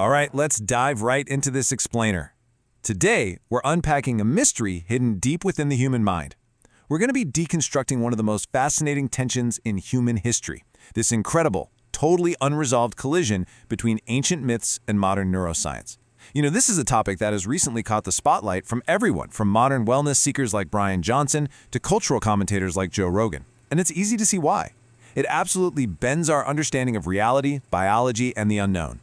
All right, let's dive right into this explainer. Today, we're unpacking a mystery hidden deep within the human mind. We're going to be deconstructing one of the most fascinating tensions in human history, this incredible, totally unresolved collision between ancient myths and modern neuroscience. This is a topic that has recently caught the spotlight from everyone, from modern wellness seekers like Brian Johnson to cultural commentators like Joe Rogan. And it's easy to see why. It absolutely bends our understanding of reality, biology, and the unknown.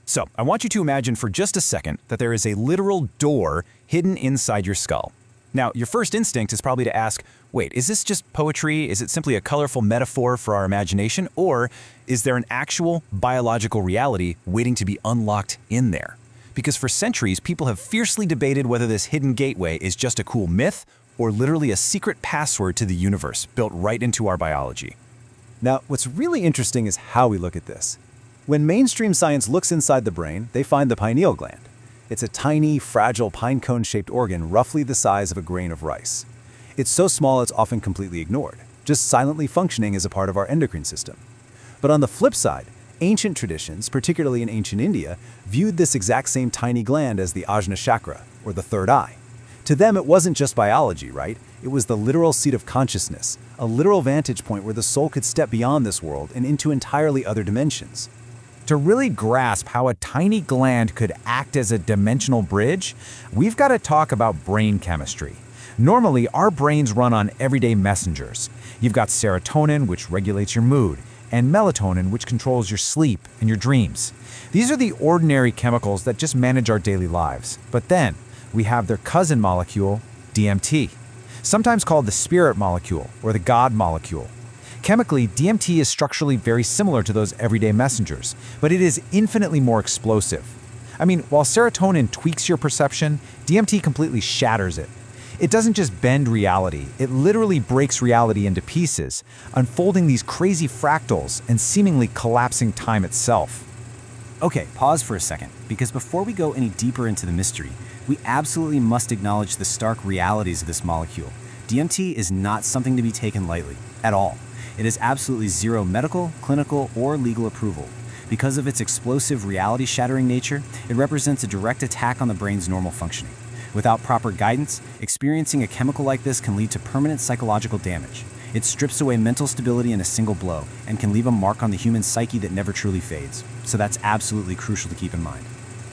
So, I want you to imagine for just a second that there is a literal door hidden inside your skull. Now, your first instinct is probably to ask, wait, is this just poetry? Is it simply a colorful metaphor for our imagination? Or is there an actual biological reality waiting to be unlocked in there? Because for centuries, people have fiercely debated whether this hidden gateway is just a cool myth or literally a secret password to the universe built right into our biology. Now, what's really interesting is how we look at this. When mainstream science looks inside the brain, they find the pineal gland. It's a tiny, fragile pine cone-shaped organ roughly the size of a grain of rice. It's so small it's often completely ignored, just silently functioning as a part of our endocrine system. But on the flip side, ancient traditions, particularly in ancient India, viewed this exact same tiny gland as the Ajna chakra, or the third eye. To them, it wasn't just biology, right? It was the literal seat of consciousness, a literal vantage point where the soul could step beyond this world and into entirely other dimensions. To really grasp how a tiny gland could act as a dimensional bridge, we've got to talk about brain chemistry. Normally, our brains run on everyday messengers. You've got serotonin, which regulates your mood, and melatonin, which controls your sleep and your dreams. These are the ordinary chemicals that just manage our daily lives. But then, we have their cousin molecule, DMT, sometimes called the spirit molecule or the God molecule. Chemically, DMT is structurally very similar to those everyday messengers, but it is infinitely more explosive. While serotonin tweaks your perception, DMT completely shatters it. It doesn't just bend reality, it literally breaks reality into pieces, unfolding these crazy fractals and seemingly collapsing time itself. Okay, pause for a second, because before we go any deeper into the mystery, we absolutely must acknowledge the stark realities of this molecule. DMT is not something to be taken lightly, at all. It has absolutely zero medical, clinical, or legal approval. Because of its explosive, reality-shattering nature, it represents a direct attack on the brain's normal functioning. Without proper guidance, experiencing a chemical like this can lead to permanent psychological damage. It strips away mental stability in a single blow and can leave a mark on the human psyche that never truly fades. So that's absolutely crucial to keep in mind.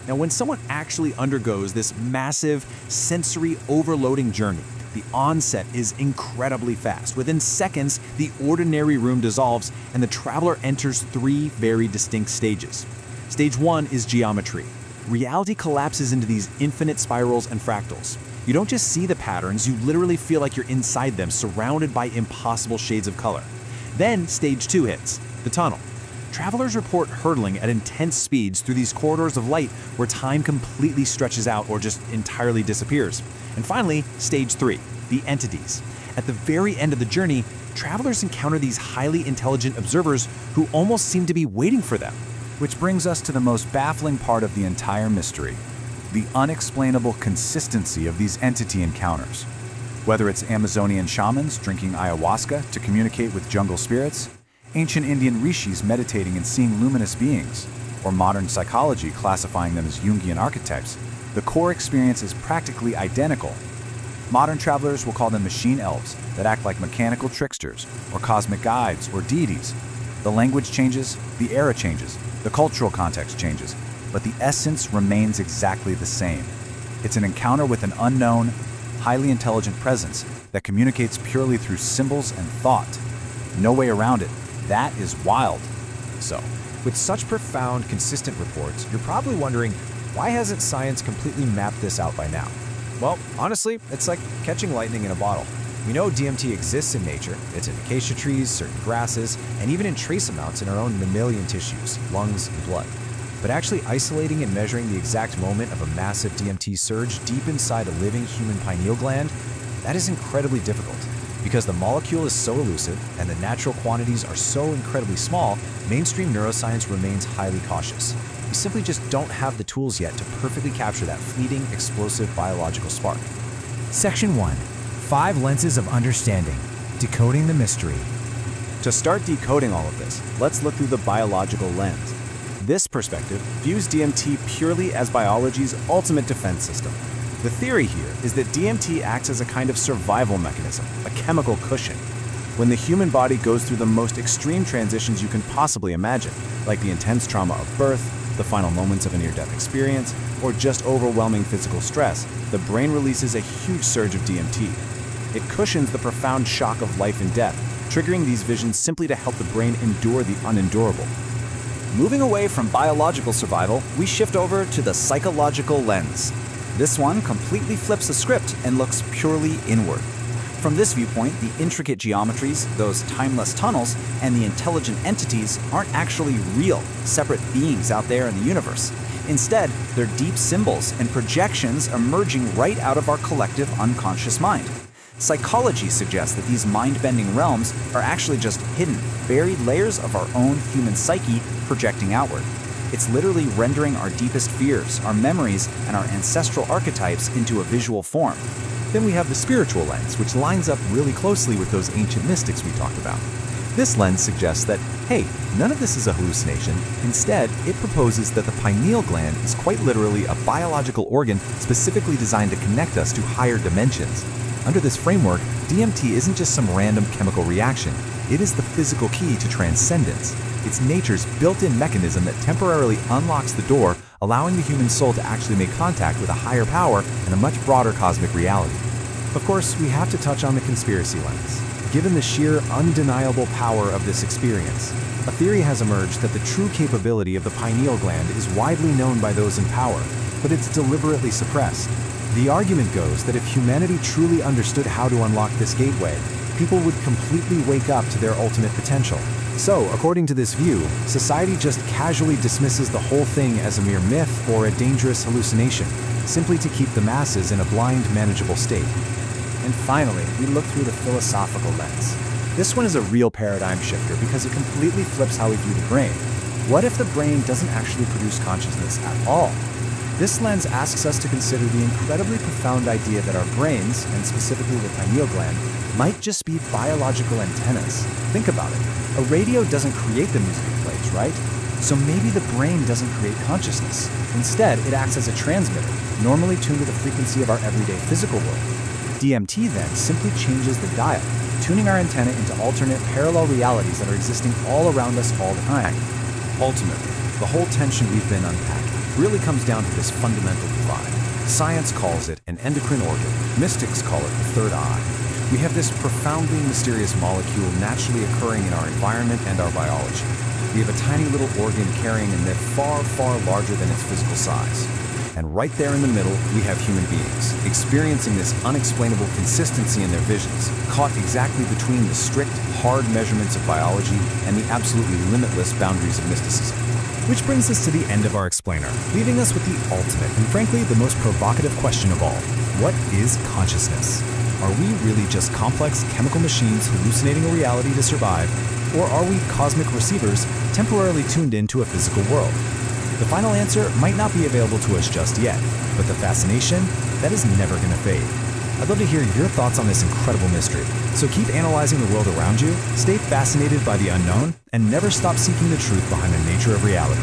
Now, when someone actually undergoes this massive sensory overloading journey, the onset is incredibly fast. Within seconds, the ordinary room dissolves and the traveler enters three very distinct stages. Stage 1 is geometry. Reality collapses into these infinite spirals and fractals. You don't just see the patterns, you literally feel like you're inside them, surrounded by impossible shades of color. Then Stage 2 hits, the tunnel. Travelers report hurtling at intense speeds through these corridors of light where time completely stretches out or just entirely disappears. And finally, Stage 3, the entities. At the very end of the journey, travelers encounter these highly intelligent observers who almost seem to be waiting for them. Which brings us to the most baffling part of the entire mystery, the unexplainable consistency of these entity encounters. Whether it's Amazonian shamans drinking ayahuasca to communicate with jungle spirits, ancient Indian rishis meditating and seeing luminous beings, or modern psychology classifying them as Jungian archetypes, the core experience is practically identical. Modern travelers will call them machine elves that act like mechanical tricksters, or cosmic guides, or deities. The language changes, the era changes, the cultural context changes, but the essence remains exactly the same. It's an encounter with an unknown, highly intelligent presence that communicates purely through symbols and thought. No way around it. That is wild. So, with such profound, consistent reports, you're probably wondering, why hasn't science completely mapped this out by now? Well, honestly, it's like catching lightning in a bottle. We know DMT exists in nature. It's in acacia trees, certain grasses, and even in trace amounts in our own mammalian tissues, lungs, and blood. But actually isolating and measuring the exact moment of a massive DMT surge deep inside a living human pineal gland, that is incredibly difficult. Because the molecule is so elusive and the natural quantities are so incredibly small, mainstream neuroscience remains highly cautious. We simply just don't have the tools yet to perfectly capture that fleeting, explosive biological spark. Section 1. 5 Lenses of Understanding. Decoding the Mystery. To start decoding all of this, let's look through the biological lens. This perspective views DMT purely as biology's ultimate defense system. The theory here is that DMT acts as a kind of survival mechanism, a chemical cushion. When the human body goes through the most extreme transitions you can possibly imagine, like the intense trauma of birth, the final moments of a near-death experience, or just overwhelming physical stress, the brain releases a huge surge of DMT. It cushions the profound shock of life and death, triggering these visions simply to help the brain endure the unendurable. Moving away from biological survival, we shift over to the psychological lens. This one completely flips the script and looks purely inward. From this viewpoint, the intricate geometries, those timeless tunnels, and the intelligent entities aren't actually real, separate beings out there in the universe. Instead, they're deep symbols and projections emerging right out of our collective unconscious mind. Psychology suggests that these mind-bending realms are actually just hidden, buried layers of our own human psyche projecting outward. It's literally rendering our deepest fears, our memories, and our ancestral archetypes into a visual form. Then we have the spiritual lens, which lines up really closely with those ancient mystics we talked about. This lens suggests that, hey, none of this is a hallucination. Instead, it proposes that the pineal gland is quite literally a biological organ specifically designed to connect us to higher dimensions. Under this framework, DMT isn't just some random chemical reaction. It is the physical key to transcendence. It's nature's built-in mechanism that temporarily unlocks the door, allowing the human soul to actually make contact with a higher power and a much broader cosmic reality. Of course, we have to touch on the conspiracy lens. Given the sheer, undeniable power of this experience, a theory has emerged that the true capability of the pineal gland is widely known by those in power, but it's deliberately suppressed. The argument goes that if humanity truly understood how to unlock this gateway, people would completely wake up to their ultimate potential. So, according to this view, society just casually dismisses the whole thing as a mere myth or a dangerous hallucination, simply to keep the masses in a blind, manageable state. And finally, we look through the philosophical lens. This one is a real paradigm shifter because it completely flips how we view the brain. What if the brain doesn't actually produce consciousness at all? This lens asks us to consider the incredibly profound idea that our brains, and specifically the pineal gland, might just be biological antennas. Think about it. A radio doesn't create the music it plays, right? So maybe the brain doesn't create consciousness. Instead, it acts as a transmitter, normally tuned to the frequency of our everyday physical world. DMT then simply changes the dial, tuning our antenna into alternate parallel realities that are existing all around us all the time. Ultimately, the whole tension we've been unpacking really comes down to this fundamental divide. Science calls it an endocrine organ. Mystics call it the third eye. We have this profoundly mysterious molecule naturally occurring in our environment and our biology. We have a tiny little organ carrying a myth far, far larger than its physical size. And right there in the middle, we have human beings, experiencing this unexplainable consistency in their visions, caught exactly between the strict, hard measurements of biology and the absolutely limitless boundaries of mysticism. Which brings us to the end of our explainer, leaving us with the ultimate and frankly the most provocative question of all. What is consciousness? Are we really just complex chemical machines hallucinating a reality to survive, or are we cosmic receivers temporarily tuned into a physical world? The final answer might not be available to us just yet, but the fascination, that is never going to fade. I'd love to hear your thoughts on this incredible mystery. So keep analyzing the world around you, stay fascinated by the unknown, and never stop seeking the truth behind the nature of reality.